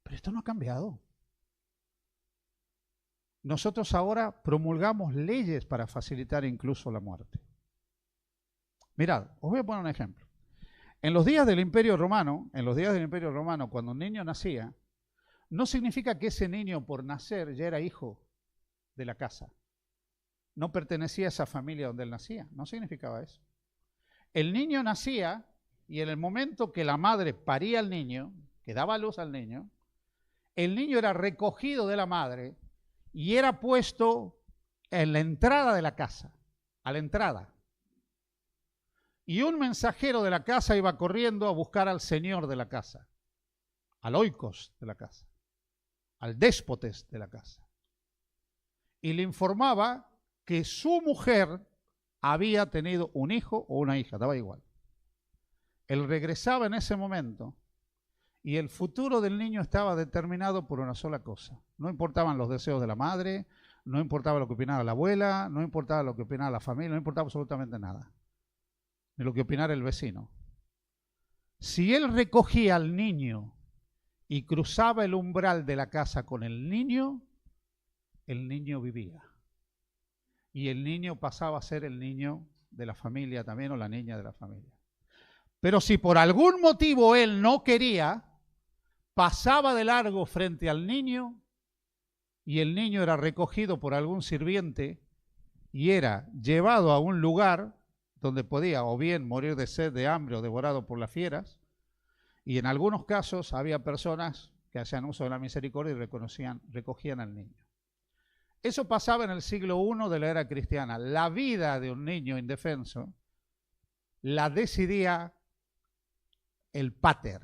Pero esto no ha cambiado. Nosotros ahora promulgamos leyes para facilitar incluso la muerte. Mirad, os voy a poner un ejemplo. En los días del Imperio Romano, cuando un niño nacía, no significa que ese niño por nacer ya era hijo de la casa. No pertenecía a esa familia donde él nacía, no significaba eso. El niño nacía y en el momento que la madre paría al niño, que daba a luz al niño, el niño era recogido de la madre y era puesto en la entrada de la casa, a la entrada. Y un mensajero de la casa iba corriendo a buscar al señor de la casa, al oikos de la casa, al déspotes de la casa. Y le informaba que su mujer había tenido un hijo o una hija, daba igual. Él regresaba en ese momento y el futuro del niño estaba determinado por una sola cosa. No importaban los deseos de la madre, no importaba lo que opinaba la abuela, no importaba lo que opinaba la familia, no importaba absolutamente nada. Ni lo que opinara el vecino. Si él recogía al niño y cruzaba el umbral de la casa con el niño vivía. Y el niño pasaba a ser el niño de la familia también o la niña de la familia. Pero si por algún motivo él no quería, pasaba de largo frente al niño y el niño era recogido por algún sirviente y era llevado a un lugar donde podía o bien morir de sed, de hambre o devorado por las fieras, y en algunos casos había personas que hacían uso de la misericordia y recogían al niño. Eso pasaba en el siglo I de la era cristiana. La vida de un niño indefenso la decidía el pater.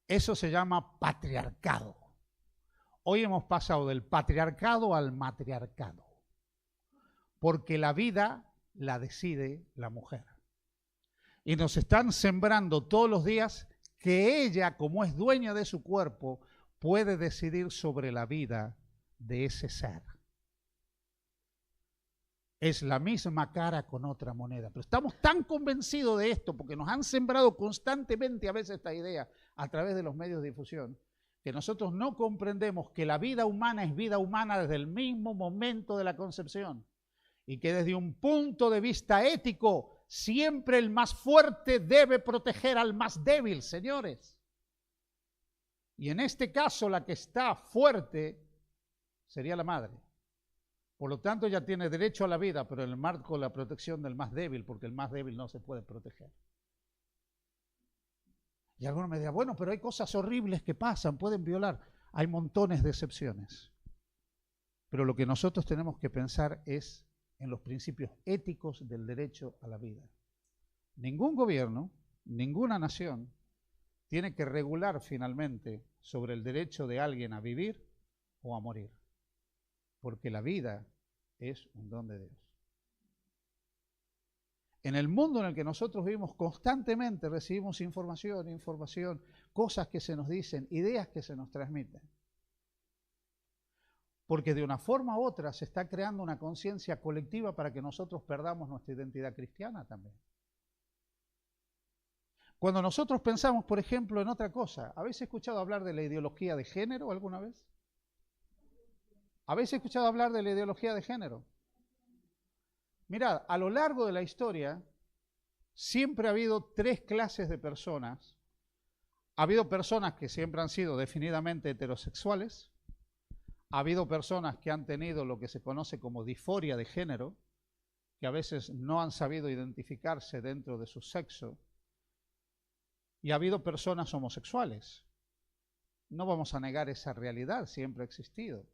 Eso se llama patriarcado. Hoy hemos pasado del patriarcado al matriarcado, porque la vida la decide la mujer. Y nos están sembrando todos los días que ella, como es dueña de su cuerpo, puede decidir sobre la vida de ese ser. Es la misma cara con otra moneda. Pero estamos tan convencidos de esto, porque nos han sembrado constantemente a veces esta idea a través de los medios de difusión, que nosotros no comprendemos que la vida humana es vida humana desde el mismo momento de la concepción. Y que desde un punto de vista ético, siempre el más fuerte debe proteger al más débil, señores. Y en este caso, la que está fuerte sería la madre. Por lo tanto, ella tiene derecho a la vida, pero en el marco de la protección del más débil, porque el más débil no se puede proteger. Y algunos me dirán, bueno, pero hay cosas horribles que pasan, pueden violar. Hay montones de excepciones. Pero lo que nosotros tenemos que pensar es en los principios éticos del derecho a la vida. Ningún gobierno, ninguna nación tiene que regular finalmente sobre el derecho de alguien a vivir o a morir, porque la vida es un don de Dios. En el mundo en el que nosotros vivimos constantemente recibimos información, cosas que se nos dicen, ideas que se nos transmiten. Porque de una forma u otra se está creando una conciencia colectiva para que nosotros perdamos nuestra identidad cristiana también. Cuando nosotros pensamos, por ejemplo, en otra cosa, ¿habéis escuchado hablar de la ideología de género alguna vez? ¿Habéis escuchado hablar de la ideología de género? Mirad, a lo largo de la historia siempre ha habido tres clases de personas. Ha habido personas que siempre han sido definidamente heterosexuales. Ha habido personas que han tenido lo que se conoce como disforia de género, que a veces no han sabido identificarse dentro de su sexo. Y ha habido personas homosexuales. No vamos a negar esa realidad, siempre ha existido.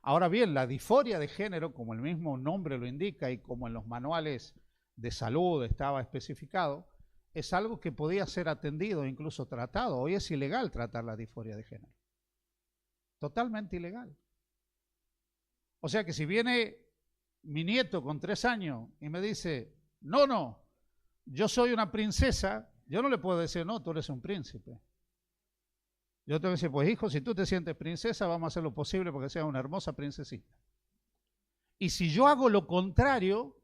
Ahora bien, la disforia de género, como el mismo nombre lo indica y como en los manuales de salud estaba especificado, es algo que podía ser atendido, incluso tratado. Hoy es ilegal tratar la disforia de género. Totalmente ilegal. O sea que si viene mi nieto con 3 años y me dice, no, yo soy una princesa, yo no le puedo decir, no, tú eres un príncipe. Yo tengo que decir, pues hijo, si tú te sientes princesa, vamos a hacer lo posible porque seas una hermosa princesita. Y si yo hago lo contrario,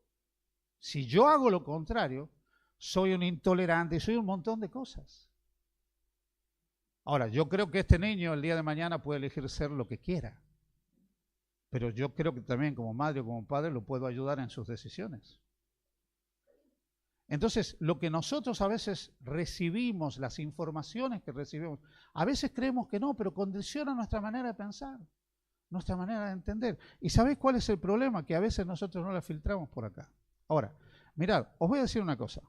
soy un intolerante y soy un montón de cosas. Ahora, yo creo que este niño el día de mañana puede elegir ser lo que quiera. Pero yo creo que también como madre o como padre lo puedo ayudar en sus decisiones. Entonces, lo que nosotros a veces recibimos, las informaciones que recibimos, a veces creemos que no, pero condiciona nuestra manera de pensar, nuestra manera de entender. ¿Y sabéis cuál es el problema? Que a veces nosotros no la filtramos por acá. Ahora, mirad, os voy a decir una cosa,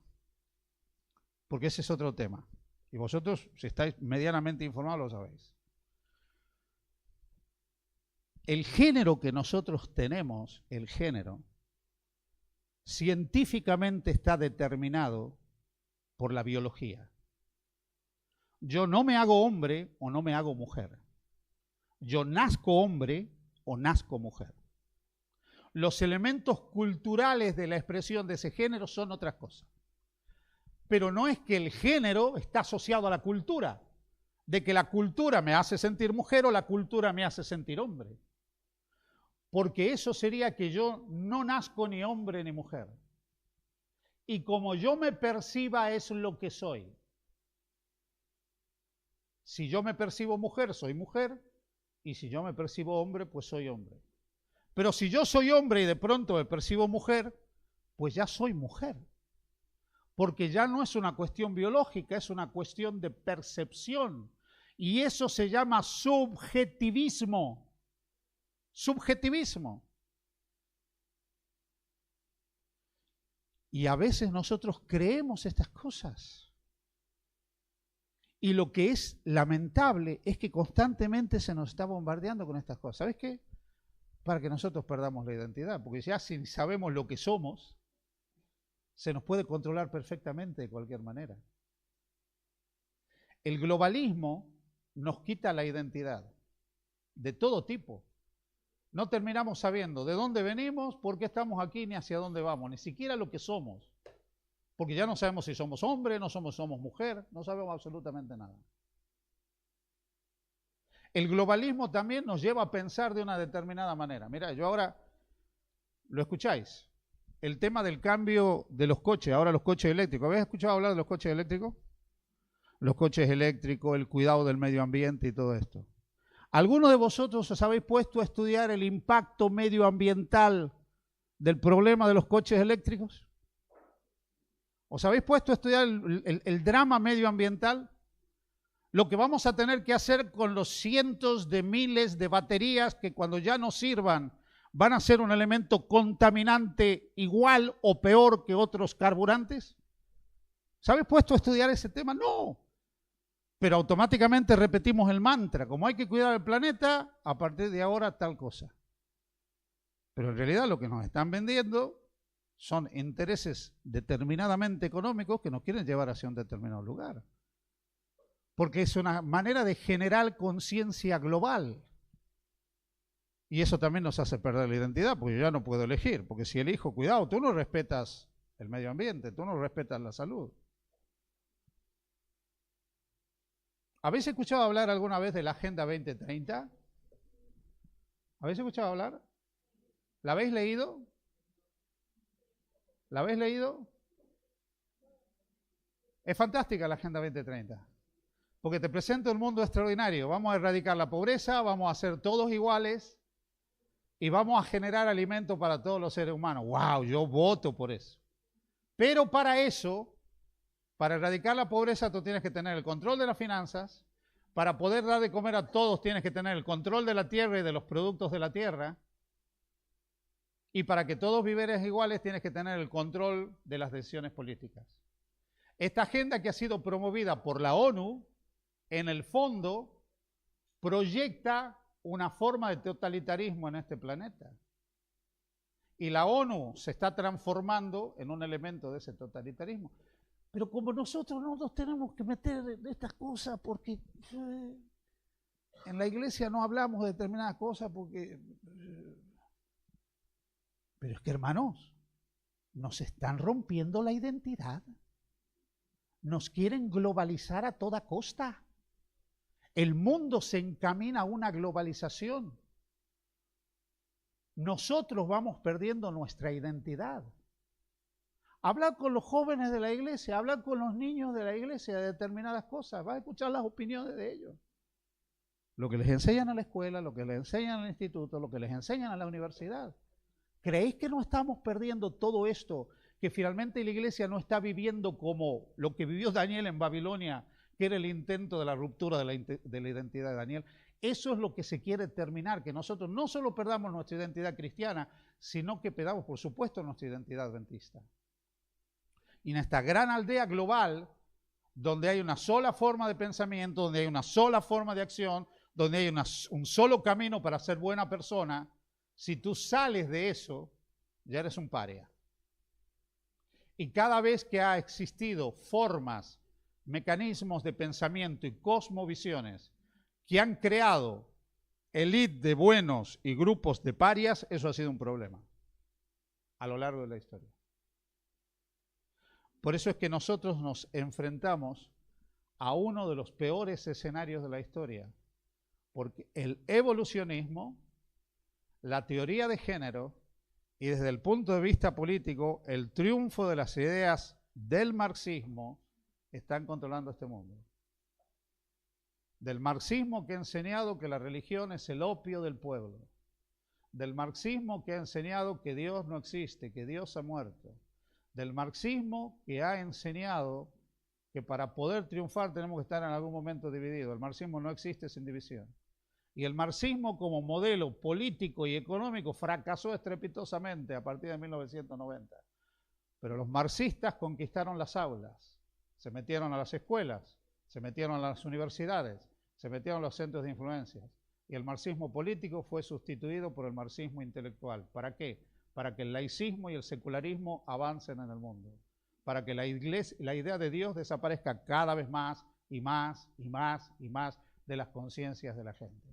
porque ese es otro tema. Y vosotros, si estáis medianamente informados, lo sabéis. El género que nosotros tenemos, el género, científicamente está determinado por la biología. Yo no me hago hombre o no me hago mujer. Yo nazco hombre o nazco mujer. Los elementos culturales de la expresión de ese género son otras cosas. Pero no es que el género está asociado a la cultura, de que la cultura me hace sentir mujer o la cultura me hace sentir hombre. Porque eso sería que yo no nazco ni hombre ni mujer. Y como yo me perciba es lo que soy. Si yo me percibo mujer, soy mujer. Y si yo me percibo hombre, pues soy hombre. Pero si yo soy hombre y de pronto me percibo mujer, pues ya soy mujer. Porque ya no es una cuestión biológica, es una cuestión de percepción. Y eso se llama subjetivismo. Subjetivismo. Y a veces nosotros creemos estas cosas. Y lo que es lamentable es que constantemente se nos está bombardeando con estas cosas. ¿Sabes qué? Para que nosotros perdamos la identidad. Porque ya si sabemos lo que somos, se nos puede controlar perfectamente de cualquier manera. El globalismo nos quita la identidad de todo tipo. No terminamos sabiendo de dónde venimos, por qué estamos aquí, ni hacia dónde vamos, ni siquiera lo que somos. Porque ya no sabemos si somos hombre, no somos mujer, no sabemos absolutamente nada. El globalismo también nos lleva a pensar de una determinada manera. Mira, yo ahora, ¿lo escucháis? El tema del cambio de los coches, ahora los coches eléctricos. ¿Habéis escuchado hablar de los coches eléctricos? Los coches eléctricos, el cuidado del medio ambiente y todo esto. ¿Alguno de vosotros os habéis puesto a estudiar el impacto medioambiental del problema de los coches eléctricos? ¿Os habéis puesto a estudiar el drama medioambiental? Lo que vamos a tener que hacer con los cientos de miles de baterías que cuando ya no sirvan van a ser un elemento contaminante igual o peor que otros carburantes. ¿Os habéis puesto a estudiar ese tema? No. pero automáticamente repetimos el mantra, como hay que cuidar el planeta, a partir de ahora tal cosa. Pero en realidad lo que nos están vendiendo son intereses determinadamente económicos que nos quieren llevar hacia un determinado lugar. Porque es una manera de generar conciencia global. Y eso también nos hace perder la identidad, porque yo ya no puedo elegir. Porque si elijo, cuidado, tú no respetas el medio ambiente, tú no respetas la salud. ¿Habéis escuchado hablar alguna vez de la Agenda 2030? ¿Habéis escuchado hablar? ¿La habéis leído? ¿La habéis leído? Es fantástica la Agenda 2030, porque te presenta un mundo extraordinario. Vamos a erradicar la pobreza, vamos a ser todos iguales y vamos a generar alimento para todos los seres humanos. ¡Wow! Yo voto por eso. Pero para eso, para erradicar la pobreza, tú tienes que tener el control de las finanzas. Para poder dar de comer a todos, tienes que tener el control de la tierra y de los productos de la tierra. Y para que todos vivieran iguales, tienes que tener el control de las decisiones políticas. Esta agenda que ha sido promovida por la ONU, en el fondo, proyecta una forma de totalitarismo en este planeta. Y la ONU se está transformando en un elemento de ese totalitarismo. Pero como nosotros no nos tenemos que meter en estas cosas porque en la iglesia no hablamos de determinadas cosas porque... Pero es que, hermanos, nos están rompiendo la identidad. Nos quieren globalizar a toda costa. El mundo se encamina a una globalización. Nosotros vamos perdiendo nuestra identidad. Hablar con los jóvenes de la iglesia, hablar con los niños de la iglesia de determinadas cosas, vas a escuchar las opiniones de ellos. Lo que les enseñan en la escuela, lo que les enseñan en el instituto, lo que les enseñan en la universidad. ¿Creéis que no estamos perdiendo todo esto? Que finalmente la iglesia no está viviendo como lo que vivió Daniel en Babilonia, que era el intento de la ruptura de la identidad de Daniel. Eso es lo que se quiere terminar, que nosotros no solo perdamos nuestra identidad cristiana, sino que perdamos, por supuesto, nuestra identidad adventista. Y en esta gran aldea global, donde hay una sola forma de pensamiento, donde hay una sola forma de acción, donde hay un solo camino para ser buena persona, si tú sales de eso, ya eres un paria. Y cada vez que ha existido formas, mecanismos de pensamiento y cosmovisiones que han creado élite de buenos y grupos de parias, eso ha sido un problema a lo largo de la historia. Por eso es que nosotros nos enfrentamos a uno de los peores escenarios de la historia, porque el evolucionismo, la teoría de género y desde el punto de vista político, el triunfo de las ideas del marxismo están controlando este mundo. Del marxismo que ha enseñado que la religión es el opio del pueblo. Del marxismo que ha enseñado que Dios no existe, que Dios ha muerto. Del marxismo que ha enseñado que para poder triunfar tenemos que estar en algún momento divididos. El marxismo no existe sin división. Y el marxismo como modelo político y económico fracasó estrepitosamente a partir de 1990. Pero los marxistas conquistaron las aulas, se metieron a las escuelas, se metieron a las universidades, se metieron a los centros de influencias. Y el marxismo político fue sustituido por el marxismo intelectual. ¿Para qué? Para que el laicismo y el secularismo avancen en el mundo. Para que la idea de Dios desaparezca cada vez más y más y más y más de las conciencias de la gente.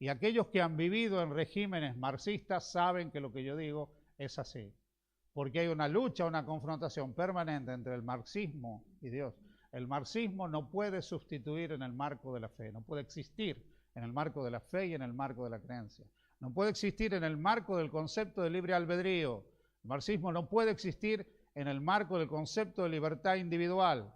Y aquellos que han vivido en regímenes marxistas saben que lo que yo digo es así. Porque hay una lucha, una confrontación permanente entre el marxismo y Dios. El marxismo no puede sustituir en el marco de la fe, no puede existir en el marco de la fe y en el marco de la creencia. No puede existir en el marco del concepto de libre albedrío. El marxismo no puede existir en el marco del concepto de libertad individual,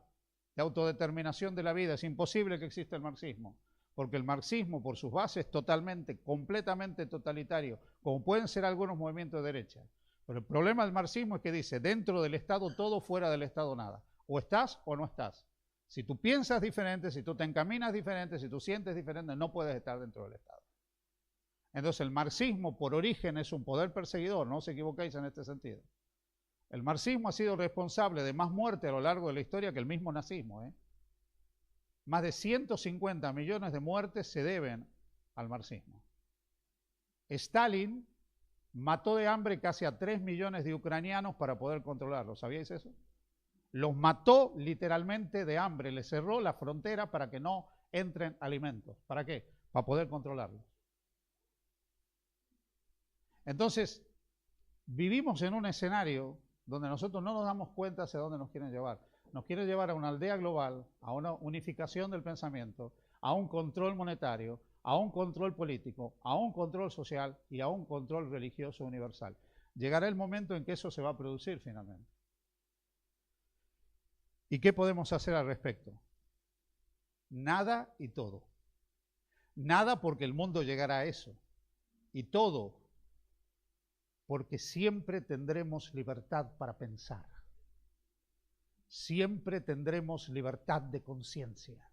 de autodeterminación de la vida. Es imposible que exista el marxismo. Porque el marxismo, por sus bases, es totalmente, completamente totalitario, como pueden ser algunos movimientos de derecha. Pero el problema del marxismo es que dice, dentro del Estado todo, fuera del Estado nada. O estás o no estás. Si tú piensas diferente, si tú te encaminas diferente, si tú sientes diferente, no puedes estar dentro del Estado. Entonces el marxismo, por origen, es un poder perseguidor, no os equivoquéis en este sentido. El marxismo ha sido responsable de más muerte a lo largo de la historia que el mismo nazismo, Más de 150 millones de muertes se deben al marxismo. Stalin mató de hambre casi a 3 millones de ucranianos para poder controlarlos. ¿Sabíais eso? Los mató literalmente de hambre, les cerró la frontera para que no entren alimentos. ¿Para qué? Para poder controlarlos. Entonces, vivimos en un escenario donde nosotros no nos damos cuenta hacia dónde nos quieren llevar. Nos quieren llevar a una aldea global, a una unificación del pensamiento, a un control monetario, a un control político, a un control social y a un control religioso universal. Llegará el momento en que eso se va a producir finalmente. ¿Y qué podemos hacer al respecto? Nada y todo. Nada porque el mundo llegará a eso. Y todo porque siempre tendremos libertad para pensar. Siempre tendremos libertad de conciencia.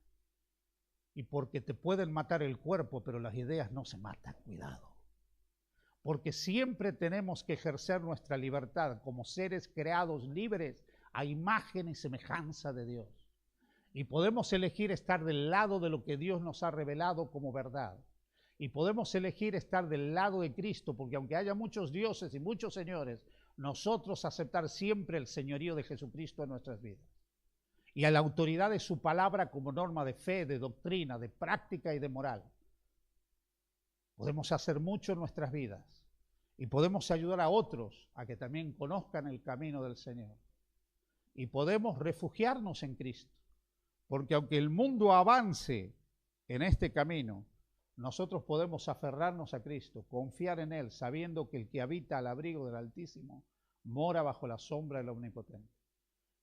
Y porque te pueden matar el cuerpo, pero las ideas no se matan, cuidado. Porque siempre tenemos que ejercer nuestra libertad como seres creados libres a imagen y semejanza de Dios. Y podemos elegir estar del lado de lo que Dios nos ha revelado como verdad. Y podemos elegir estar del lado de Cristo, porque aunque haya muchos dioses y muchos señores, nosotros aceptar siempre el señorío de Jesucristo en nuestras vidas. Y a la autoridad de su palabra como norma de fe, de doctrina, de práctica y de moral. Podemos hacer mucho en nuestras vidas y podemos ayudar a otros a que también conozcan el camino del Señor. Y podemos refugiarnos en Cristo, porque aunque el mundo avance en este camino, nosotros podemos aferrarnos a Cristo, confiar en Él, sabiendo que el que habita al abrigo del Altísimo mora bajo la sombra del Omnipotente.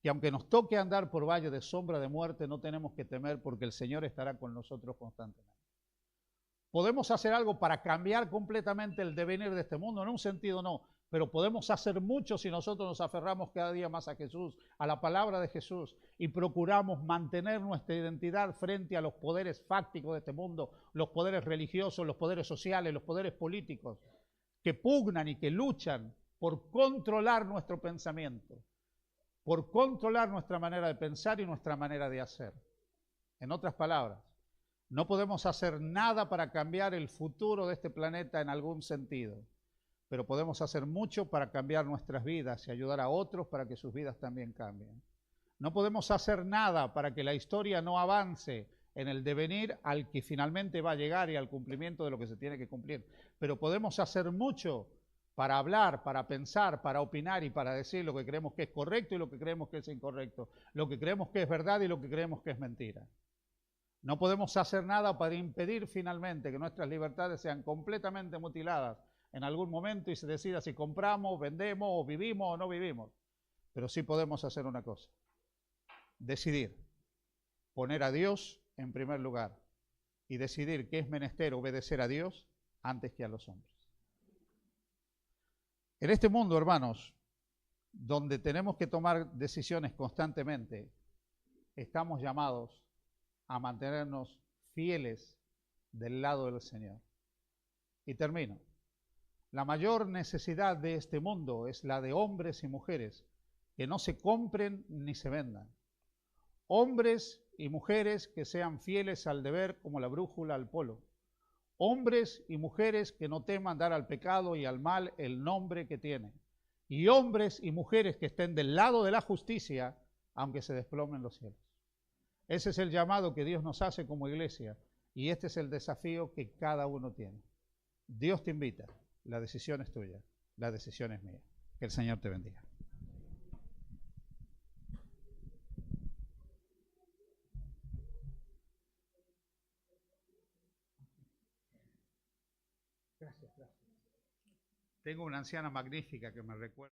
Que aunque nos toque andar por valle de sombra de muerte, no tenemos que temer porque el Señor estará con nosotros constantemente. ¿Podemos hacer algo para cambiar completamente el devenir de este mundo? En un sentido no, pero podemos hacer mucho si nosotros nos aferramos cada día más a Jesús, a la palabra de Jesús, y procuramos mantener nuestra identidad frente a los poderes fácticos de este mundo, los poderes religiosos, los poderes sociales, los poderes políticos, que pugnan y que luchan por controlar nuestro pensamiento, por controlar nuestra manera de pensar y nuestra manera de hacer. En otras palabras, no podemos hacer nada para cambiar el futuro de este planeta en algún sentido, pero podemos hacer mucho para cambiar nuestras vidas y ayudar a otros para que sus vidas también cambien. No podemos hacer nada para que la historia no avance en el devenir al que finalmente va a llegar y al cumplimiento de lo que se tiene que cumplir, pero podemos hacer mucho para hablar, para pensar, para opinar y para decir lo que creemos que es correcto y lo que creemos que es incorrecto, lo que creemos que es verdad y lo que creemos que es mentira. No podemos hacer nada para impedir finalmente que nuestras libertades sean completamente mutiladas en algún momento y se decida si compramos, vendemos o vivimos o no vivimos. Pero sí podemos hacer una cosa: decidir poner a Dios en primer lugar y decidir que es menester obedecer a Dios antes que a los hombres. En este mundo, hermanos, donde tenemos que tomar decisiones constantemente, estamos llamados a mantenernos fieles del lado del Señor. Y termino. La mayor necesidad de este mundo es la de hombres y mujeres que no se compren ni se vendan. Hombres y mujeres que sean fieles al deber como la brújula al polo. Hombres y mujeres que no teman dar al pecado y al mal el nombre que tiene. Y hombres y mujeres que estén del lado de la justicia, aunque se desplomen los cielos. Ese es el llamado que Dios nos hace como iglesia y este es el desafío que cada uno tiene. Dios te invita, la decisión es tuya, la decisión es mía. Que el Señor te bendiga. Gracias. Tengo una anciana magnífica que me recuerda.